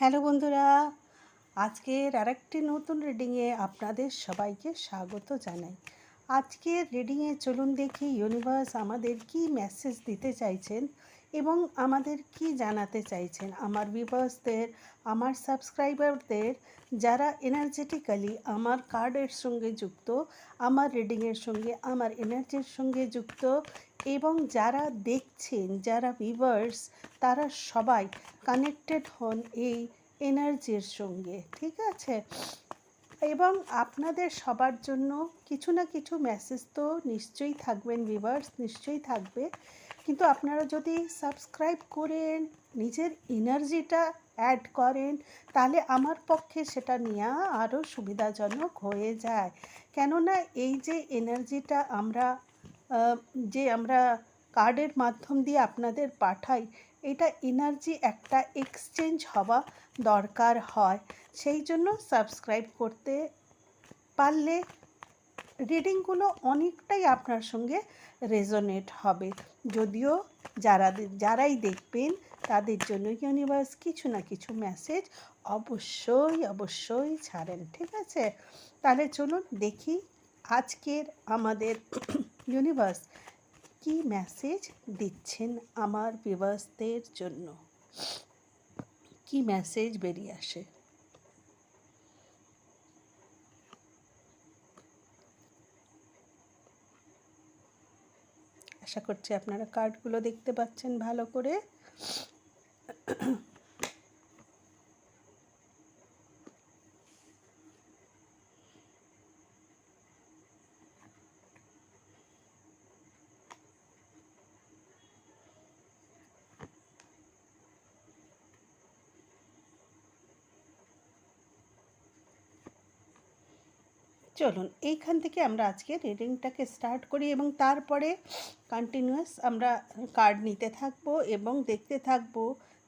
Hello বন্ধুরা, আজকের আরেকটি নতুন রিডিংয়ে আপনাদের সবাইকে স্বাগত জানাই। আজকের রিডিংয়ে চলুন দেখি ইউনিভার্স আমাদের কি মেসেজ দিতে চাইছেন এবং আমাদের কি জানাতে চাইছেন আমার ভিউয়ার্সদের, আমার সাবস্ক্রাইবারদের, যারা এনার্জেটিক্যালি আমার কার্ডের সঙ্গে যুক্ত, আমার রিডিংয়ের সঙ্গে, আমার এনার্জির সঙ্গে যুক্ত, এবং যারা দেখছেন, যারা ভিউয়ার্স, তারা সবাই কানেক্টেড হন এই এনার্জির সঙ্গে, ঠিক আছে? এবং আপনাদের সবার জন্য কিছু না কিছু মেসেজ তো নিশ্চয়ই থাকবেন ভিউয়ার্স, নিশ্চয়ই থাকবে। কিন্তু আপনারা যদি সাবস্ক্রাইব করেন, নিজের এনার্জিটা অ্যাড করেন, তাহলে আমার পক্ষে সেটা নেওয়া আরও সুবিধাজনক হয়ে যায়। কেননা এই যে এনার্জিটা আমরা কার্ডের মাধ্যম দিয়ে আপনাদের পাঠাই, এটা এনার্জি একটা এক্সচেঞ্জ হওয়া দরকার হয়। সেই জন্য সাবস্ক্রাইব করতে পারলে রিডিংগুলো অনেকটাই আপনার সঙ্গে রেজোনেট হবে। যদিও যারাই দেখবেন তাদের জন্য ইউনিভার্স কিছু না কিছু মেসেজ অবশ্যই ছাড়েন, ঠিক আছে? তাহলে চলুন দেখি আজকের আমাদের ইউনিভার্স কি মেসেজ দিচ্ছেন আমার ভিউয়ার্সদের জন্য, কি মেসেজ বেরিয়ে আসে। আশা করছি আপনারা কার্ডগুলো দেখতে পাচ্ছেন ভালো করে। চলুন এইখান থেকে আমরা আজকে রিডিংটাকে স্টার্ট করি এবং তারপরে কন্টিনিউয়াস আমরা কার্ড নিতে থাকবো এবং দেখতে থাকবো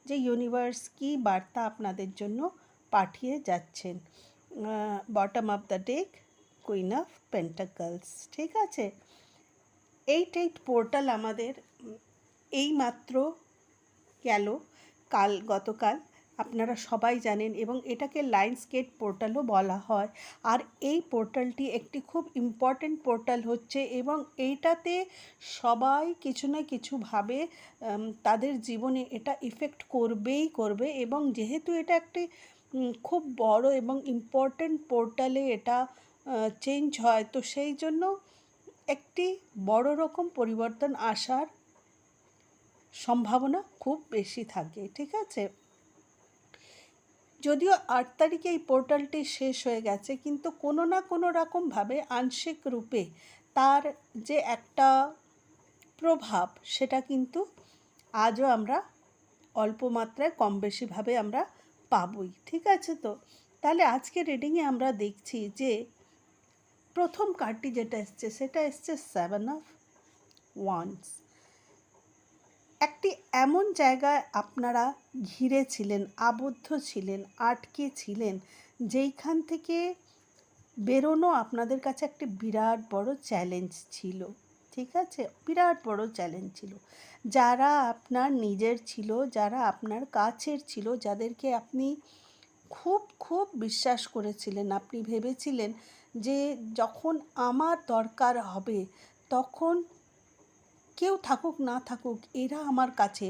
যে ইউনিভার্স কী বার্তা আপনাদের জন্য পাঠিয়ে যাচ্ছেন। Bottom of the deck, queen of pentacles, ঠিক আছে? 8 পোর্টাল আমাদের এইমাত্র গেল, গতকাল আপনারা সবাই জানেন, এবং এটাকে লায়ন্সগেট পোর্টালও বলা হয়। আর এই পোর্টালটি একটি খুব ইম্পর্ট্যান্ট পোর্টাল হচ্ছে এবং এইটাতে সবাই কিছু না কিছুভাবে তাদের জীবনে এটা ইফেক্ট করবে। এবং যেহেতু এটা একটি খুব বড় এবং ইম্পর্ট্যান্ট পোর্টালে এটা চেঞ্জ হয়, তো সেই জন্য একটি বড় রকম পরিবর্তন আসার সম্ভাবনা খুব বেশি থাকে, ঠিক আছে? যদিও 8 তারিখে এই পোর্টালটি শেষ হয়ে গেছে, কিন্তু কোনো না কোনো রকমভাবে আংশিক রূপে তার যে একটা প্রভাব, সেটা কিন্তু আজও আমরা অল্প মাত্রায় কম বেশিভাবে আমরা পাবই, ঠিক আছে? তো তাহলে আজকে রিডিংয়ে আমরা দেখছি যে প্রথম কার্ডটি যেটা এসছে সেটা এসছে 7 অফ ওয়ান্ডস। একটি এমন জায়গায় আপনারা ঘিরে ছিলেন, আবদ্ধ ছিলেন, আটকে ছিলেন, যেইখান থেকে বেরোনো আপনাদের কাছে একটি বিরাট বড় চ্যালেঞ্জ ছিল, ঠিক আছে? বিরাট বড় চ্যালেঞ্জ ছিল। যারা আপনার নিজের ছিল, যারা আপনার কাছের ছিল, যাদেরকে আপনি খুব বিশ্বাস করেছিলেন, আপনি ভেবেছিলেন যে যখন আমার দরকার হবে তখন কেউ থাকুক না থাকুক, এরা আমার কাছে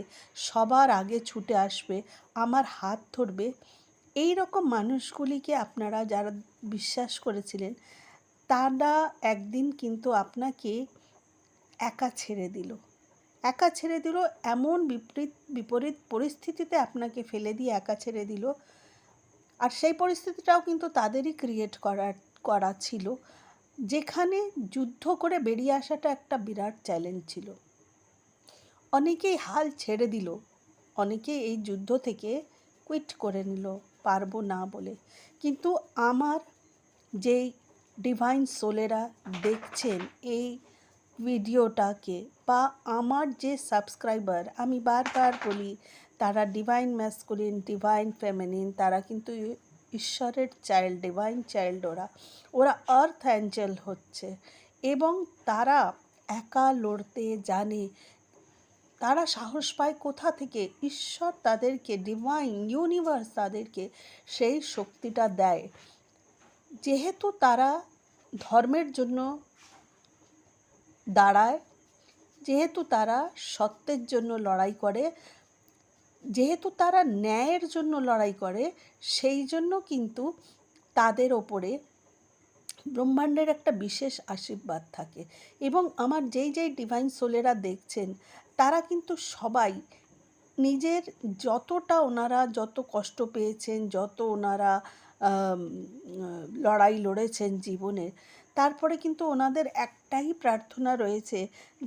সবার আগে ছুটে আসবে, আমার হাত ধরবে। এই রকম মানুষগুলিকে আপনারা যারা বিশ্বাস করেছিলেন, তারা একদিন কিন্তু আপনাকে একা ছেড়ে দিল, এমন বিপরীত পরিস্থিতিতে আপনাকে ফেলে দিয়ে একা ছেড়ে দিল। আর সেই পরিস্থিতিটাও কিন্তু তাদেরই ক্রিয়েট করা ছিল, যেখানে যুদ্ধ করে বেরিয়ে আসাটা একটা বিরাট চ্যালেঞ্জ ছিল। অনেকেই হাল ছেড়ে দিল, অনেকেই এই যুদ্ধ থেকে কুইট করে নিল পারবো না বলে। কিন্তু আমার যেই ডিভাইন সোলেরা দেখছেন এই ভিডিওটাকে, বা আমার যে সাবস্ক্রাইবার, আমি বারবার বলি তারা ডিভাইন ম্যাসকুলিন, ডিভাইন ফেমিনিন, তারা কিন্তু ঈশ্বরের চাইল্ড, ডিভাইন চাইল্ড। ওরা আর্থ অ্যাঞ্জেল হচ্ছে এবং তারা একা লড়তে জানে। তারা সাহস পায় কোথা থেকে? ঈশ্বর তাদেরকে, ডিভাইন ইউনিভার্স তাদেরকে সেই শক্তিটা দেয়। যেহেতু তারা ধর্মের জন্য দাঁড়ায়, যেহেতু তারা সত্যের জন্য লড়াই করে, যেহেতু তারা ন্যায়ের জন্য লড়াই করে, সেই জন্য কিন্তু তাদের ওপরে ব্রহ্মাণ্ডের একটা বিশেষ আশীর্বাদ থাকে। এবং আমার যেই ডিভাইন সোলেরা দেখছেন, তারা কিন্তু সবাই নিজের যতটা ওনারা যত কষ্ট পেয়েছেন, যত ওনারা লড়াই লড়েছেন জীবনে, তারপরে কিন্তু ওনাদের একটাই প্রার্থনা রয়েছে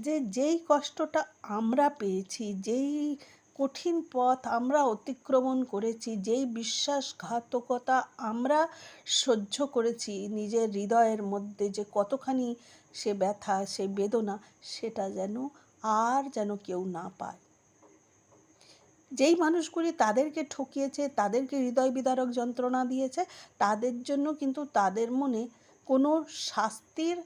যে যেই কষ্টটা আমরা পেয়েছি, যেই কঠিন পথ আমরা অতিক্রমণ করেছি, যেই বিশ্বাসঘাতকতা আমরা সহ্য করেছি নিজের হৃদয়ের মধ্যে, যে কতখানি সে ব্যথা, সে বেদনা, সেটা যেন কেউ না পায়। যেই মানুষগুলি তাদেরকে ঠকিয়েছে, তাদেরকে হৃদয় বিদারক যন্ত্রণা দিয়েছে, তাদের জন্য কিন্তু তাদের মনে কোনো শাস্তির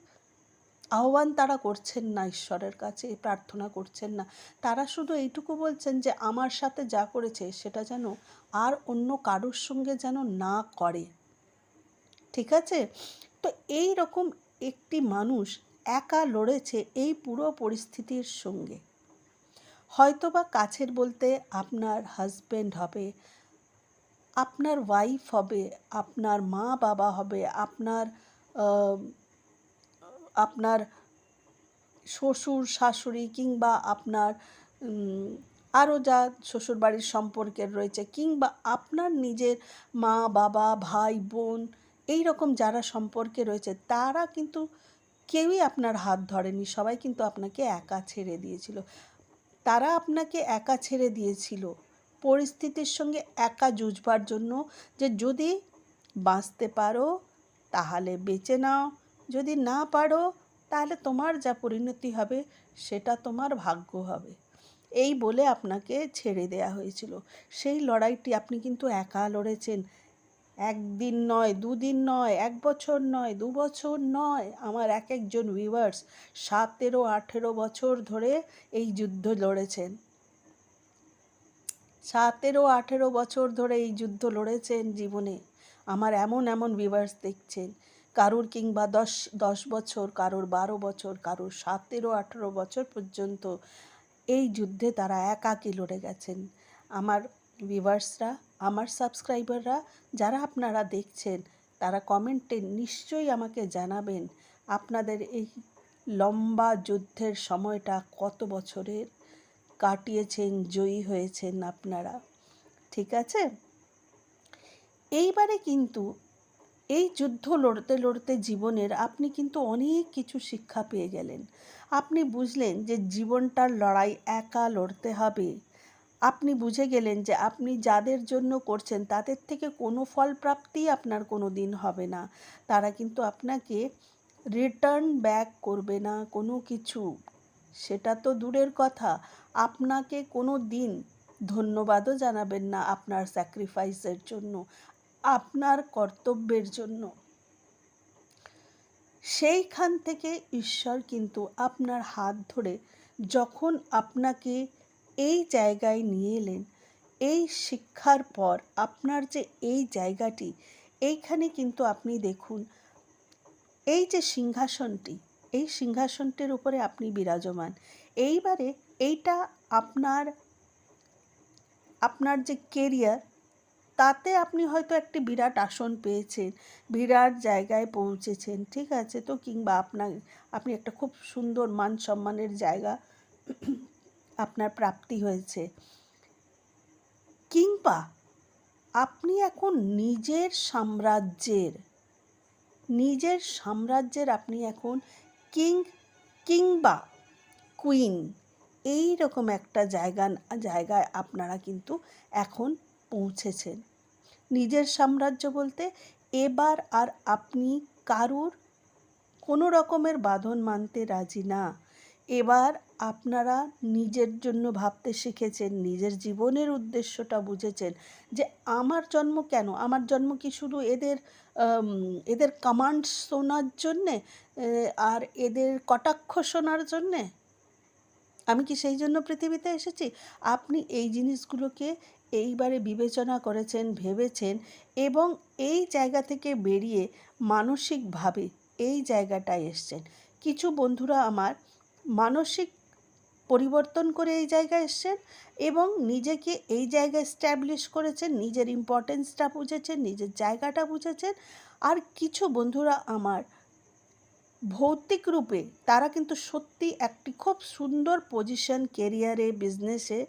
আহ্বান তারা করছেন না, ঈশ্বরের কাছে প্রার্থনা করছেন না। তারা শুধু এইটুকু বলছেন যে আমার সাথে যা করেছে সেটা যেন আর অন্য কারোর সঙ্গে যেন না করে। ঠিক আছে? তো এই রকম একটি মানুষ একা লড়েছে এই পুরো পরিস্থিতির সঙ্গে। হয়তোবা কাছের বলতে আপনার হাজব্যান্ড হবে, আপনার ওয়াইফ হবে, আপনার মা বাবা হবে, আপনার শ্বশুর শাশুড়ি, কিংবা আপনার আরও যা শ্বশুরবাড়ির সম্পর্কের রয়েছে, কিংবা আপনার নিজের মা বাবা ভাই বোন, এই রকম যারা সম্পর্কে রয়েছে, তারা কিন্তু কেউই আপনার হাত ধরেনি। সবাই কিন্তু আপনাকে একা ছেড়ে দিয়েছিল। তারা আপনাকে একা ছেড়ে দিয়েছিল পরিস্থিতির সঙ্গে একা যুঝবার জন্য, যে যদি বাঁচতে পারো তাহলে বেঁচে নাও, যদি না পারো তাহলে তোমার যা পরিণতি হবে সেটা তোমার ভাগ্য হবে, এই বলে আপনাকে ছেড়ে দেয়া হয়েছিল। সেই লড়াইটি আপনি কিন্তু একা লড়েছেন। একদিন নয়, দুদিন নয়, 1 বছর নয়, 2 বছর নয়, আমার একজন ভিউয়ার্স 17-18 বছর ধরে এই যুদ্ধ লড়েছেন। 17-18 বছর ধরে এই যুদ্ধ লড়েছেন জীবনে। আমার এমন ভিউয়ার্স দেখছেন, কারুর কিংবা 10 বছর, কারুর 12 বছর, কারুর 17-18 বছর পর্যন্ত এই যুদ্ধে তারা একাকী লড়ে গেছেন। আমার ভিউয়ার্সরা, আমার সাবস্ক্রাইবাররা, যারা আপনারা দেখছেন, তারা কমেন্টে নিশ্চয়ই আমাকে জানাবেন আপনাদের এই লম্বা যুদ্ধের সময়টা কত বছরের কাটিয়েছেন, জয়ী হয়েছেন আপনারা। ঠিক আছে? এইবারে কিন্তু এই যুদ্ধ লড়তে লড়তে জীবনের আপনি কিন্তু অনেক কিছু শিক্ষা পেয়ে গেলেন। আপনি বুঝলেন যে জীবনটার লড়াই একা লড়তে হবে। আপনি বুঝে গেলেন যে আপনি যাদের জন্য করছেন তাদের থেকে কোনো ফল প্রাপ্তি আপনার কোনো দিন হবে না। তারা কিন্তু আপনাকে রিটার্ন ব্যাক করবে না কোনো কিছু। সেটা তো দূরের কথা, আপনাকে কোনো দিন ধন্যবাদও জানাবেন না আপনার স্যাক্রিফাইসের জন্য, আপনার কর্তব্যের জন্য। সেইখান থেকে ঈশ্বর কিন্তু আপনার হাত ধরে যখন আপনাকে এই জায়গায় নিয়ে এলেন, এই শিক্ষার পর আপনার যে এই জায়গাটি, এইখানে কিন্তু আপনি দেখুন এই যে সিংহাসনটি, এই সিংহাসনটির উপরে আপনি বিরাজমান। এইবারে এইটা আপনার যে কেরিয়ার, তাতে আপনি হয়তো একটি বিরাট আসন পেয়েছেন, বিরাট জায়গায় পৌঁছেছেন, ঠিক আছে? তো কিংবা আপনি একটা খুব সুন্দর মান সম্মানের জায়গা আপনার প্রাপ্তি হয়েছে, কিংবা আপনি এখন নিজের সাম্রাজ্যের আপনি এখন কিংবা কুইন, এই রকম একটা জায়গায় আপনারা কিন্তু এখন পৌঁছেছেন। নিজের সাম্রাজ্য বলতে এবার আর আপনি কারুর কোনো রকমের বাঁধন মানতে রাজি না। এবার আপনারা নিজের জন্য ভাবতে শিখেছেন, নিজের জীবনের উদ্দেশ্যটা বুঝেছেন যে আমার জন্ম কেন? আমার জন্ম কি শুধু এদের কমান্ড শোনার জন্যে আর এদের কটাক্ষ শোনার জন্যে? আমি কি সেই জন্য পৃথিবীতে এসেছি? আপনি এই জিনিসগুলোকে এইবারে বিবেচনা করেছেন, ভেবেছেন এবং এই জায়গা থেকে বেরিয়ে মানসিকভাবে এই জায়গাটায় এসছেন। কিছু বন্ধুরা আমার মানসিক পরিবর্তন করে এই জায়গায় এসছেন এবং নিজেকে এই জায়গায় এস্টাবলিশ করেছেন, নিজের ইম্পর্টেন্সটা বুঝেছেন, নিজের জায়গাটা বুঝেছেন। আর কিছু বন্ধুরা আমার ভৌতিক রূপে তারা কিন্তু সত্যি একটি খুব সুন্দর পজিশন কেরিয়ারে, বিজনেসে,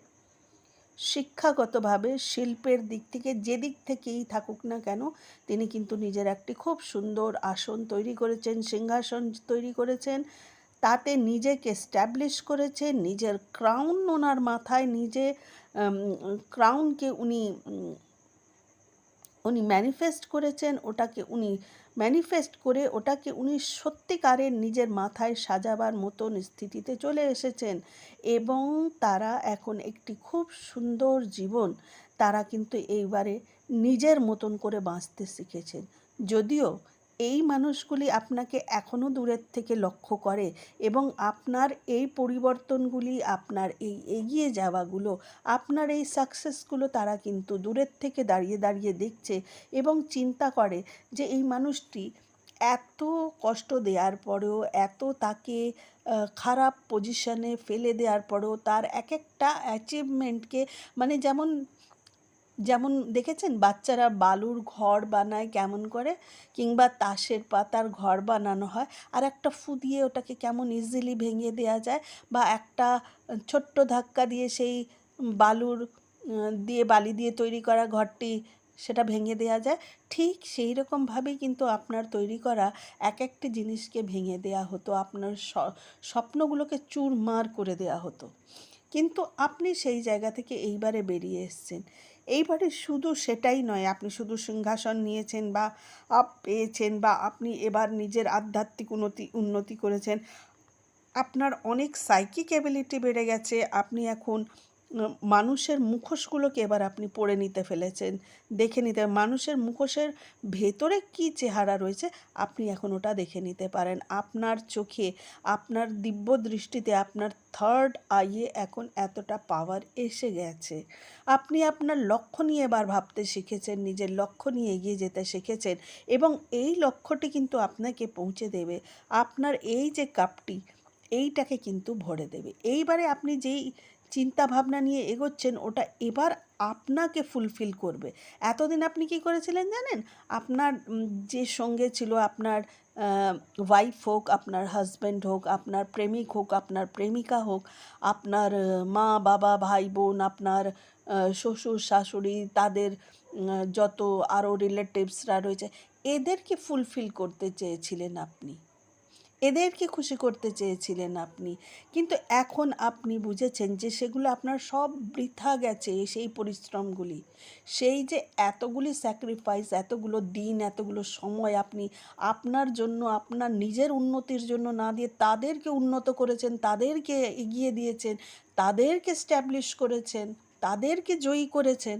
শিক্ষাগতভাবে, শিল্পের দিক থেকে, যেদিক থেকেই থাকুক না কেন, তিনি কিন্তু নিজের একটি খুব সুন্দর আসন তৈরি করেছেন, সিংহাসন তৈরি করেছেন। তাতে নিজেকে এস্টাবলিশ করেছেন, নিজের ক্রাউন ওনার মাথায়, নিজে ক্রাউনকে উনি ম্যানিফেস্ট করেছেন, ওটাকে উনি সত্যিকারের নিজের মাথায় সাজাবার মতন স্থিতিতে চলে এসেছেন এবং তারা এখন একটি খুব সুন্দর জীবন তারা কিন্তু এইবারে নিজের মতন করে বাঁচতে শিখেছেন। যদিও এই মানুষগুলি আপনাকে এখনও দূরের থেকে লক্ষ্য করে এবং আপনার এই পরিবর্তনগুলি, আপনার এই এগিয়ে যাওয়াগুলো, আপনার এই সাকসেসগুলো তারা কিন্তু দূরের থেকে দাঁড়িয়ে দাঁড়িয়ে দেখছে এবং চিন্তা করে যে এই মানুষটি এত কষ্ট দেওয়ার পরেও, এত তাকে খারাপ পজিশনে ফেলে দেওয়ার পরেও তার এক একটা অ্যাচিভমেন্টকে, মানে যেমন যেমন দেখেছেন বাচ্চারা বালুর ঘর বানায় কেমন করে, কিংবা তাসের পাতার ঘর বানানো হয় আর একটা ফু দিয়ে ওটাকে কেমন ইজিলি ভেঙে দেওয়া যায়, বা একটা ছোট্ট ধাক্কা দিয়ে সেই বালি দিয়ে তৈরি করা ঘরটি সেটা ভেঙে দেওয়া যায়। ঠিক সেই রকমভাবেই কিন্তু আপনার তৈরি করা এক একটি জিনিসকে ভেঙে দেওয়া হতো, আপনার স্বপ্নগুলোকে চুরমার করে দেওয়া হতো। কিন্তু আপনি সেই জায়গা থেকে এইবারে বেরিয়ে এসেছেন। এইবারে শুধু সেটাই নয়, আপনি শুধু সিংহাসন নিয়েছেন বা পেয়েছেন, বা আপনি এবার নিজের আধ্যাত্মিক উন্নতি করেছেন, আপনার অনেক সাইকিক অ্যাবিলিটি বেড়ে গেছে, আপনি এখন মানুষের মুখোশগুলোকে এবার আপনি পড়ে নিতে ফেলেছেন, দেখে নিতে, মানুষের মুখোশের ভেতরে কী চেহারা রয়েছে আপনি এখন ওটা দেখে নিতে পারেন। আপনার চোখে, আপনার দিব্য দৃষ্টিতে, আপনার থার্ড আইয়ে এখন এতটা পাওয়ার এসে গেছে। আপনি আপনার লক্ষ্য নিয়ে এবার ভাবতে শিখেছেন, নিজের লক্ষ্য নিয়ে এগিয়ে যেতে শিখেছেন এবং এই লক্ষ্যটি কিন্তু আপনাকে পৌঁছে দেবে। আপনার এই যে কাপটি, এইটাকে কিন্তু ভরে দেবে। এইবারে আপনি যেই চিন্তা ভাবনা নিয়ে এগোচ্ছেন ওটা এবার আপনাকে ফুলফিল করবে। এতদিন আপনি কি করেছিলেন জানেন? আপনার যে সঙ্গে ছিল, আপনার ওয়াইফ হোক, আপনার হাজব্যান্ড হোক, আপনার প্রেমিক হোক, আপনার প্রেমিকা হোক, আপনার মা বাবা ভাই বোন, আপনার শ্বশুর শাশুড়ি, তাদের যত আরও রিলেটিভসরা রয়েছে, এদেরকে ফুলফিল করতে চেয়েছিলেন আপনি, এদেরকে খুশি করতে চেয়েছিলেন আপনি। কিন্তু এখন আপনি বুঝেছেন যে সেগুলো আপনার সব বৃথা গেছে, সেই পরিশ্রমগুলি, সেই যে এতগুলি স্যাক্রিফাইস, এতগুলো দিন, এতগুলো সময় আপনি আপনার জন্য, আপনার নিজের উন্নতির জন্য না দিয়ে তাদেরকে উন্নত করেছেন, তাদেরকে এগিয়ে দিয়েছেন, তাদেরকে স্ট্যাবলিশ করেছেন, তাদেরকে জয়ী করেছেন,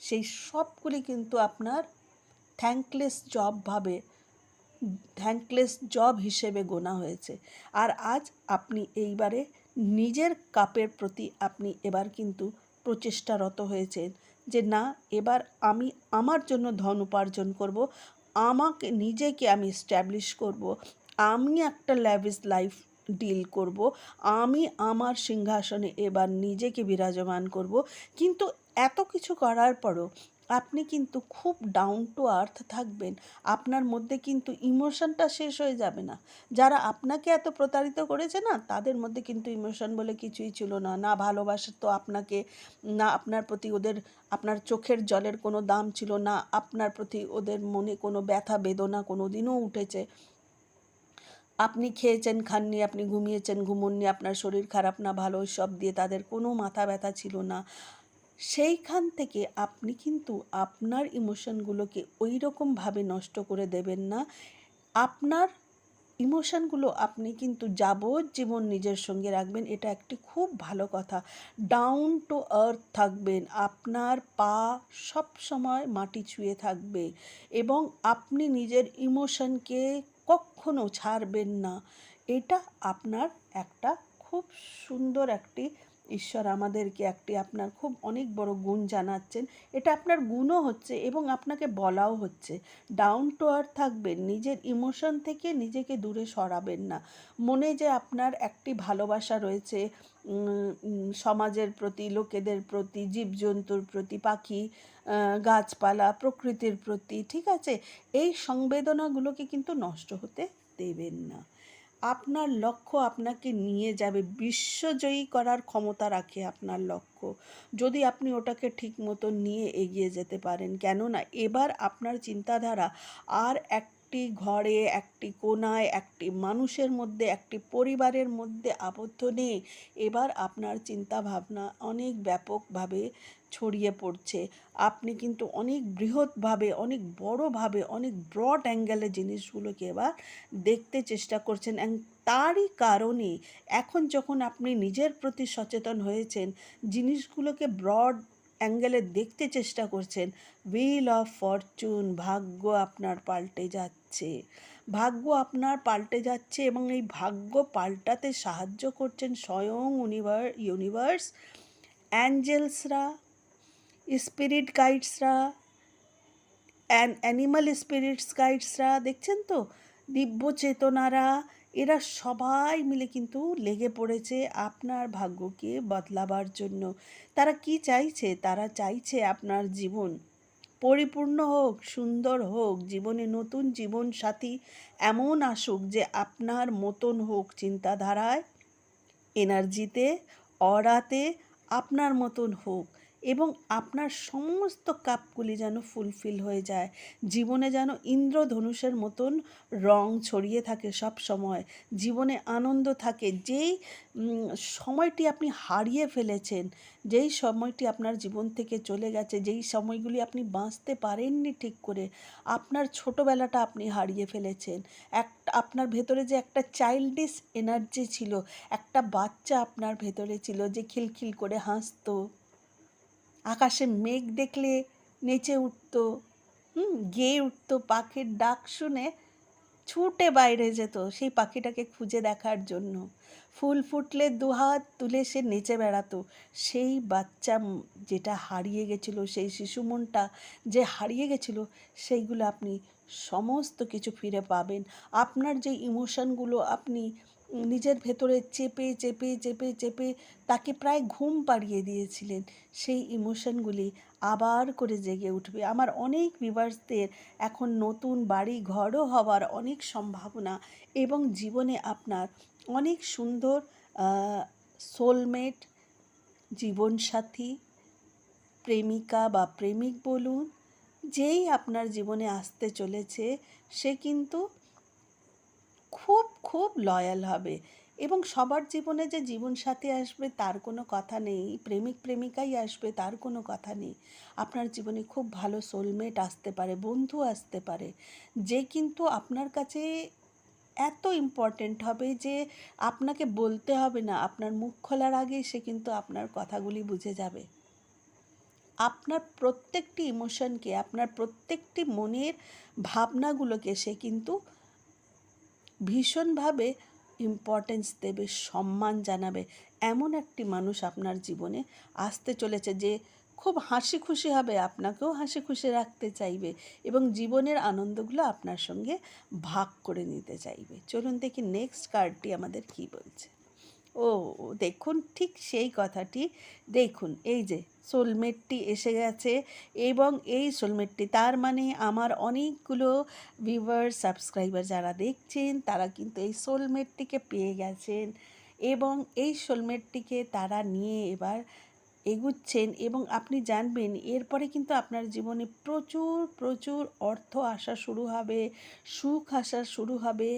সেই সবগুলি কিন্তু আপনার থ্যাঙ্কলেস জব হিসেবে গোনা হয়েছে। আর আজ আপনি এইবারে নিজের কাপের প্রতি আপনি এবার কিন্তু প্রচেষ্টারত হয়েছেন যে না, এবার আমি আমার জন্য ধন উপার্জন করব, নিজেকে আমি এস্টাবলিশ করব, আমি একটা ল্যাভিশ লাইফ ডিল করব, আমি আমার সিংহাসনে এবার নিজেকে বিরাজমান করব। কিন্তু এত কিছু করার পরও আপনি কিন্তু খুব ডাউন টু আর্থ থাকবেন, আপনার মধ্যে কিন্তু ইমোশনটা শেষ হয়ে যাবে না। যারা আপনাকে এত প্রতারিত করেছে না, তাদের মধ্যে কিন্তু ইমোশন বলে কিছুই ছিল না, না ভালোবাসা তো আপনাকে, না আপনার প্রতি ওদের, আপনার চোখের জলের কোনো দাম ছিল না, আপনার প্রতি ওদের মনে কোনো ব্যথা বেদনা কোনো দিনও উঠেছে। আপনি খেয়েছেন খাননি, আপনি ঘুমিয়েছেন ঘুমোননি, আপনার শরীর খারাপ না ভালো, সব দিয়ে তাদের কোনো মাথা ব্যথা ছিল না। সেইখান থেকে আপনি কিন্তু আপনার ইমোশনগুলোকে ওই রকমভাবে নষ্ট করে দেবেন না। আপনার ইমোশনগুলো আপনি কিন্তু যাবজ্জীবন নিজের সঙ্গে রাখবেন, এটা একটি খুব ভালো কথা। ডাউন টু আর্থ থাকবেন, আপনার পা সব সময় মাটি ছুঁয়ে থাকবে এবং আপনি নিজের ইমোশনকে কখনো ছাড়বেন না। এটা আপনার একটা খুব সুন্দর একটি ঈশ্বর আমাদেরকে একটি আপনার খুব অনেক বড় গুণ জানাচ্ছেন। এটা আপনার গুণও হচ্ছে এবং আপনাকে বলাও হচ্ছে ডাউন টু আর্থ থাকবেন, নিজের ইমোশন থেকে নিজেকে দূরে সরাবেন না। মনে যে আপনার একটি ভালোবাসা রয়েছে সমাজের প্রতি, লোকেদের প্রতি, জীবজন্তুর প্রতি, পাখি, গাছপালা, প্রকৃতির প্রতি, ঠিক আছে? এই সংবেদনাগুলোকে কিন্তু নষ্ট হতে দেবেন না। আপনার লক্ষ্য আপনাকে নিয়ে যাবে, বিশ্বজয়ী করার ক্ষমতা রাখে আপনার লক্ষ্য, যদি আপনি ওটাকে ঠিক মতো নিয়ে এগিয়ে যেতে পারেন। কেননা এবার আপনার চিন্তাধারা আর একটি ঘরে, একটি কোণায়, একটি মানুষের মধ্যে, একটি পরিবারের মধ্যে আবদ্ধ নেই। এবার আপনার চিন্তা ভাবনা অনেক ব্যাপকভাবে ছড়িয়ে পড়ছে। আপনি কিন্তু অনেক বৃহৎভাবে, অনেক বড়োভাবে, অনেক ব্রড অ্যাঙ্গেলে জিনিসগুলোকে এবার দেখতে চেষ্টা করছেন। তারই কারণে এখন যখন আপনি নিজের প্রতি সচেতন হয়েছেন, জিনিসগুলোকে ব্রড অ্যাঙ্গেলে দেখতে চেষ্টা করছেন, হুইল অফ ফরচুন, ভাগ্য আপনার পাল্টে যাচ্ছে। ভাগ্য আপনার পাল্টে যাচ্ছে এবং এই ভাগ্য পাল্টাতে সাহায্য করছেন স্বয়ং ইউনিভার্স, অ্যাঞ্জেলসরা, স্পিরিট গাইডসরা, অ্যানিমাল স্পিরিটস গাইডসরা, দেখছেন তো, দিব্য চেতনারা, এরা সবাই মিলে কিন্তু লেগে পড়েছে আপনার ভাগ্যকে বদলাবার জন্য। তারা কি চাইছে? তারা চাইছে আপনার জীবন পরিপূর্ণ হোক, সুন্দর হোক, জীবনে নতুন জীবন সাথী এমন আসুক যে আপনার মতন হোক, চিন্তাধারায়, এনার্জিতে, অরাতে আপনার মতন হোক এবং আপনার সমস্ত কাপগুলি যেন ফুলফিল হয়ে যায়। জীবনে যেন ইন্দ্রধনুষের মতন রং ছড়িয়ে থাকে সব সময়, জীবনে আনন্দ থাকে। যেই সময়টি আপনি হারিয়ে ফেলেছেন, যেই সময়টি আপনার জীবন থেকে চলে গেছে, যেই সময়গুলি আপনি বাঁচতে পারেননি ঠিক করে, আপনার ছোটোবেলাটা আপনি হারিয়ে ফেলেছেন। আপনার ভেতরে যে একটা চাইল্ডিশ এনার্জি ছিল, একটা বাচ্চা আপনার ভেতরে ছিল যে খিলখিল করে হাসতো, আকাশে মেঘ দেখলে নেচে উঠতো, গেয়ে উঠতো, পাখির ডাক শুনে ছুটে বাইরে যেত সেই পাখিটাকে খুঁজে দেখার জন্য, ফুল ফুটলে দুহাত তুলে সে নেচে বেড়াতো। সেই বাচ্চা যেটা হারিয়ে গেছিলো, সেই শিশু মনটা যে হারিয়ে গেছিলো, সেইগুলো আপনি সমস্ত কিছু ফিরে পাবেন। আপনার যে ইমোশনগুলো আপনি নিজের ভেতরে চেপে চেপে চেপে চেপে তাকে প্রায় ঘুম পাড়িয়ে দিয়েছিলেন, সেই ইমোশনগুলি আবার করে জেগে উঠবে। আমার অনেক ভিউয়ার্সদের এখন নতুন বাড়ি ঘরও হওয়ার অনেক সম্ভাবনা এবং জীবনে আপনার অনেক সুন্দর সোলমেট, জীবনসাথী, প্রেমিকা বা প্রেমিক বলুন, যেই আপনার জীবনে আসতে চলেছে সে কিন্তু খুব খুব লয়াল হবে। এবং সবার জীবনে যে জীবনসাথী আসবে তার কোনো কথা নেই, প্রেমিক প্রেমিকাই আসবে তার কোনো কথা নেই। আপনার জীবনে খুব ভালো সোলমেট আসতে পারে, বন্ধু আসতে পারে, যে কিন্তু আপনার কাছে এত ইম্পর্ট্যান্ট হবে যে আপনাকে বলতে হবে না, আপনার মুখ খোলার আগেই সে কিন্তু আপনার কথাগুলি বুঝে যাবে। আপনার প্রত্যেকটি ইমোশনকে, আপনার প্রত্যেকটি মনের ভাবনাগুলোকে সে কিন্তু ভীষণভাবে ইম্পর্টেন্স দেবে, সম্মান জানাবে। এমন একটি মানুষ আপনার জীবনে আসতে চলেছে যে খুব হাসি খুশি হবে, আপনাকেও হাসি খুশি রাখতে চাইবে এবং জীবনের আনন্দগুলো আপনার সঙ্গে ভাগ করে নিতে চাইবে। চলুন দেখি নেক্সট কার্ডটি আমাদের কি বলছে। ও দেখুন, ঠিক সেই কথাটি দেখুন, এই যে সোলমেটটি এসে গেছে এবং এই সোলমেটটি, তার মানে আমার অনেকগুলো ভিউয়ার, সাবস্ক্রাইবার যারা দেখছেন তারা কিন্তু এই সোলমেটটিকে পেয়ে গেছেন এবং এই সোলমেটটিকে তারা নিয়ে এবার এগুচ্ছেন এবং আপনি জানবেন এরপরে কিন্তু আপনার জীবনে প্রচুর প্রচুর অর্থ আসা শুরু হবে, সুখ আসা শুরু হবে,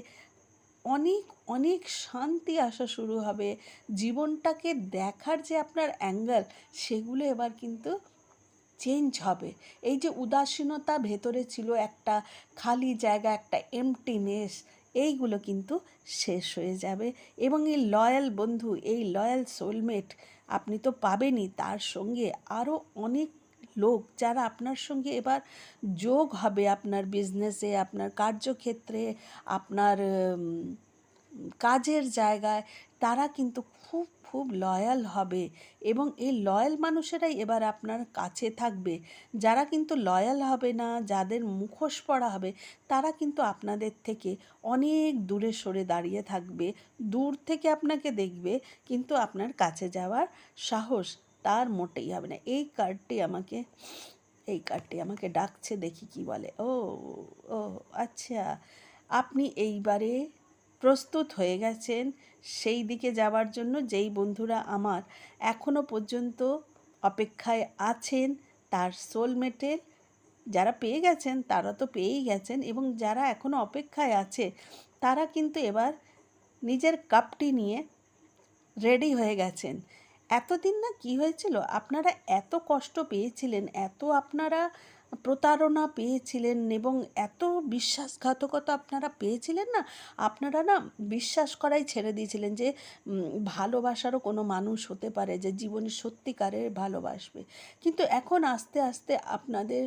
অনেক অনেক শান্তি আসা শুরু হবে। জীবনটাকে দেখার যে আপনার অ্যাঙ্গেল, সেগুলো এবার কিন্তু চেঞ্জ হবে। এই যে উদাসীনতা ভেতরে ছিল, একটা খালি জায়গা, একটা এমটিনেস, এইগুলো কিন্তু শেষ হয়ে যাবে এবং এই লয়াল বন্ধু, এই লয়াল সোলমেট আপনি তো পাবেনই, তার সঙ্গে আরও অনেক লোক যারা আপনার সঙ্গে এবার যোগ হবে আপনার বিজনেসে, আপনার কার্যক্ষেত্রে, আপনার কাজের জায়গায় তারা কিন্তু খুব খুব লয়াল হবে এবং এই লয়াল মানুষেরাই এবার আপনার কাছে থাকবে। যারা কিন্তু লয়াল হবে না, যাদের মুখোশ পরা হবে, তারা কিন্তু আপনাদের থেকে অনেক দূরে সরে দাঁড়িয়ে থাকবে, দূর থেকে আপনাকে দেখবে, কিন্তু আপনার কাছে যাওয়ার সাহস তার মোটেই হবে না। এই কার্ডটি আমাকে ডাকছে, দেখি কি বলে। ও ও আচ্ছা, আপনি এইবারে প্রস্তুত হয়ে গেছেন সেই দিকে যাওয়ার জন্য যেই বন্ধুরা আমার এখনও পর্যন্ত অপেক্ষায় আছেন তার সোলমেটের। যারা পেয়ে গেছেন তারা তো পেয়েই গেছেন, এবং যারা এখনও অপেক্ষায় আছে তারা কিন্তু এবার নিজের কাপটি নিয়ে রেডি হয়ে গেছেন। এতদিন না কি হয়েছিল, আপনারা এত কষ্ট পেয়েছিলেন, এত আপনারা প্রতারণা পেয়েছিলেন এবং এত বিশ্বাসঘাতকতা আপনারা পেয়েছিলেন না, আপনারা না বিশ্বাস করাই ছেড়ে দিয়েছিলেন যে ভালোবাসারও কোনো মানুষ হতে পারে যে জীবনে সত্যিকারের ভালোবাসবে। কিন্তু এখন আস্তে আস্তে আপনাদের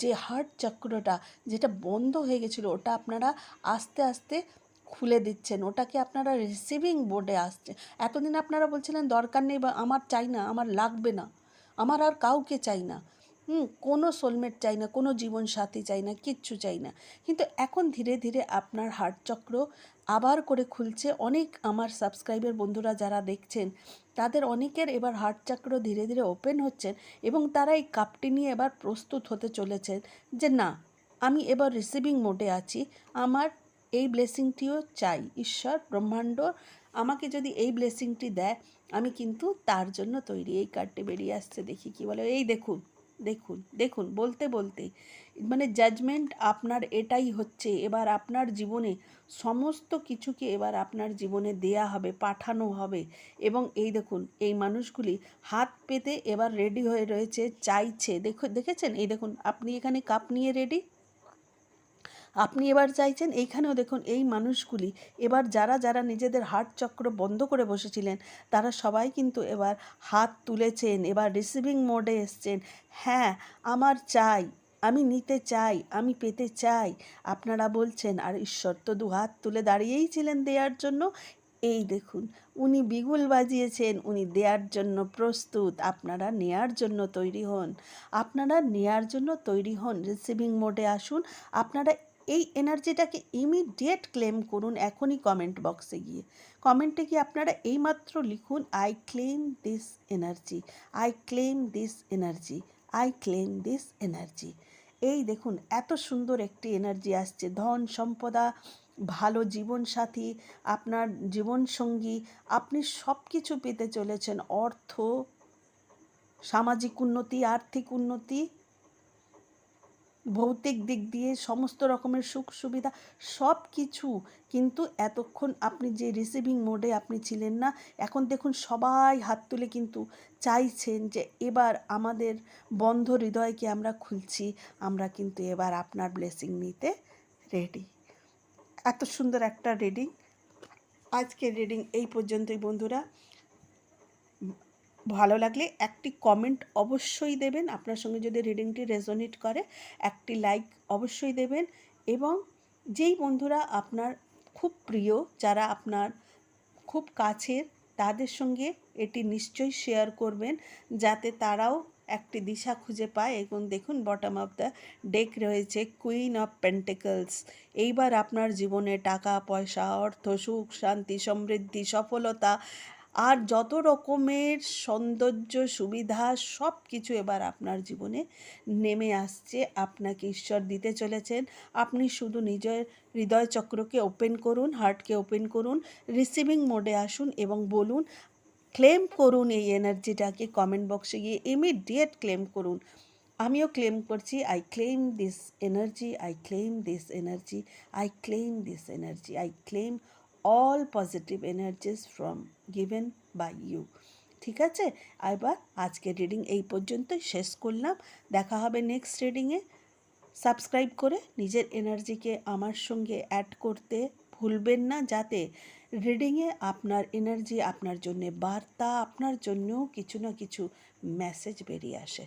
যে হার্ট চক্রটা যেটা বন্ধ হয়ে গেছিলো, ওটা আপনারা আস্তে আস্তে খুলে দিচ্ছেন, ওটাকে আপনারা রিসিভিং বোর্ডে আসছে। এতদিন আপনারা বলছিলেন দরকার নেই, বা আমার চাই না, আমার লাগবে না, আমার আর কাউকে চাই না, কোনো সোলমেট চাই না, কোনো জীবনসাথী চাই না, কিচ্ছু চাই না। কিন্তু এখন ধীরে ধীরে আপনার হার্ট চক্র আবার করে খুলছে। অনেক আমার সাবস্ক্রাইবার বন্ধুরা যারা দেখছেন তাদের অনেকের এবার হার্ট চক্র ধীরে ধীরে ওপেন হচ্ছেন, এবং তারা এই কাপটি নিয়ে এবার প্রস্তুত হতে চলেছেন যে না, আমি এবার রিসিভিং মোডে আছি, আমার এই ব্লেসিংটিও চাই। ঈশ্বর ব্রহ্মাণ্ড আমাকে যদি এই ব্লেসিংটি দেয়, আমি কিন্তু তার জন্য তৈরি। এই কার্ডটি বেরিয়ে আসছে, দেখি কি বলে। এই দেখুন দেখুন দেখুন, বলতে বলতে মানে জাজমেন্ট আপনার এটাই হচ্ছে। এবার আপনার জীবনে সমস্ত কিছুকে এবার আপনার জীবনে দেয়া হবে, পাঠানো হবে। এবং এই দেখুন, এই মানুষগুলি হাত পেতে এবার রেডি হয়ে রয়েছে, চাইছে। দেখেছেন, এই দেখুন, আপনি এখানে কাপ নিয়ে রেডি, আপনি এবার চাইছেন। এইখানেও দেখুন, এই মানুষগুলি এবার যারা যারা নিজেদের হার্ট চক্র বন্ধ করে বসেছিলেন তারা সবাই কিন্তু এবার হাত তুলেছেন, এবার রিসিভিং মোডে এসছেন। হ্যাঁ, আমার চাই, আমি নিতে চাই, আমি পেতে চাই, আপনারা বলছেন। আর ঈশ্বর তো দু হাত তুলে দাঁড়িয়েই ছিলেন দেওয়ার জন্য। এই দেখুন, উনি বিগুল বাজিয়েছেন, উনি দেওয়ার জন্য প্রস্তুত। আপনারা নেয়ার জন্য তৈরি হন, আপনারা নেয়ার জন্য তৈরি হন। রিসিভিং মোডে আসুন। আপনারা এই এনার্জিটাকে ইমিডিয়েট ক্লেম করুন। এখনই কমেন্ট বক্সে গিয়ে, কমেন্টে গিয়ে আপনারা এইমাত্র লিখুন, I claim this energy, I claim this energy, I claim this energy. এই দেখুন, এত সুন্দর একটি এনার্জি আসছে। ধন সম্পদা, ভালো জীবনসাথী, আপনার জীবনসঙ্গী, আপনি সব কিছু পেতে চলেছেন। অর্থ, সামাজিক উন্নতি, আর্থিক উন্নতি, ভৌতিক দিক দিয়ে সমস্ত রকমের সুখ সুবিধা, সব কিছু। কিন্তু এতক্ষণ আপনি যে রিসিভিং মোডে আপনি ছিলেন না, এখন দেখুন সবাই হাত তুলে কিন্তু চাইছেন যে এবার আমাদের বন্ধ হৃদয়কে আমরা খুলছি, আমরা কিন্তু এবার আপনার ব্লেসিং নিতে রেডি। এত সুন্দর একটা রিডিং। আজকের রিডিং এই পর্যন্তই বন্ধুরা। ভালো লাগলে একটি কমেন্ট অবশ্যই দেবেন। আপনার সঙ্গে যদি রিডিংটি রেজোনেট করে একটি লাইক অবশ্যই দেবেন। এবং যেই বন্ধুরা আপনার খুব প্রিয়, যারা আপনার খুব কাছের, তাদের সঙ্গে এটি নিশ্চয়ই শেয়ার করবেন, যাতে তারাও একটি দিশা খুঁজে পায়। এবং দেখুন, বটম অফ দ্য ডেক রয়েছে কুইন অফ পেন্টিকলস। এইবার আপনার জীবনে টাকা পয়সা, অর্থ, সুখ, শান্তি, সমৃদ্ধি, সফলতা আর যত রকমের সৌন্দর্য সুবিধা, সব কিছু এবার আপনার জীবনে নেমে আসছে, আপনাকে ঈশ্বর দিতে চলেছেন। আপনি শুধু নিজের হৃদয় চক্রকে ওপেন করুন, হার্টকে ওপেন করুন, রিসিভিং মোডে আসুন এবং বলুন, ক্লেম করুন এই এনার্জিটাকে। কমেন্ট বক্সে গিয়ে ইমিডিয়েট ক্লেম করুন। আমিও ক্লেম করছি, I claim this energy, I claim this energy, I claim this energy, I claim all positive energies from given by you. ঠিক আছে, এবার আজকের রিডিং এই পর্যন্তই শেষ করলাম। দেখা হবে নেক্সট রিডিংয়ে। সাবস্ক্রাইব করে নিজের এনার্জিকে আমার সঙ্গে অ্যাড করতে ভুলবেন না, যাতে রিডিংয়ে আপনার এনার্জি, আপনার জন্যে বার্তা, আপনার জন্যও কিছু না কিছু মেসেজ বেরিয়ে আসে।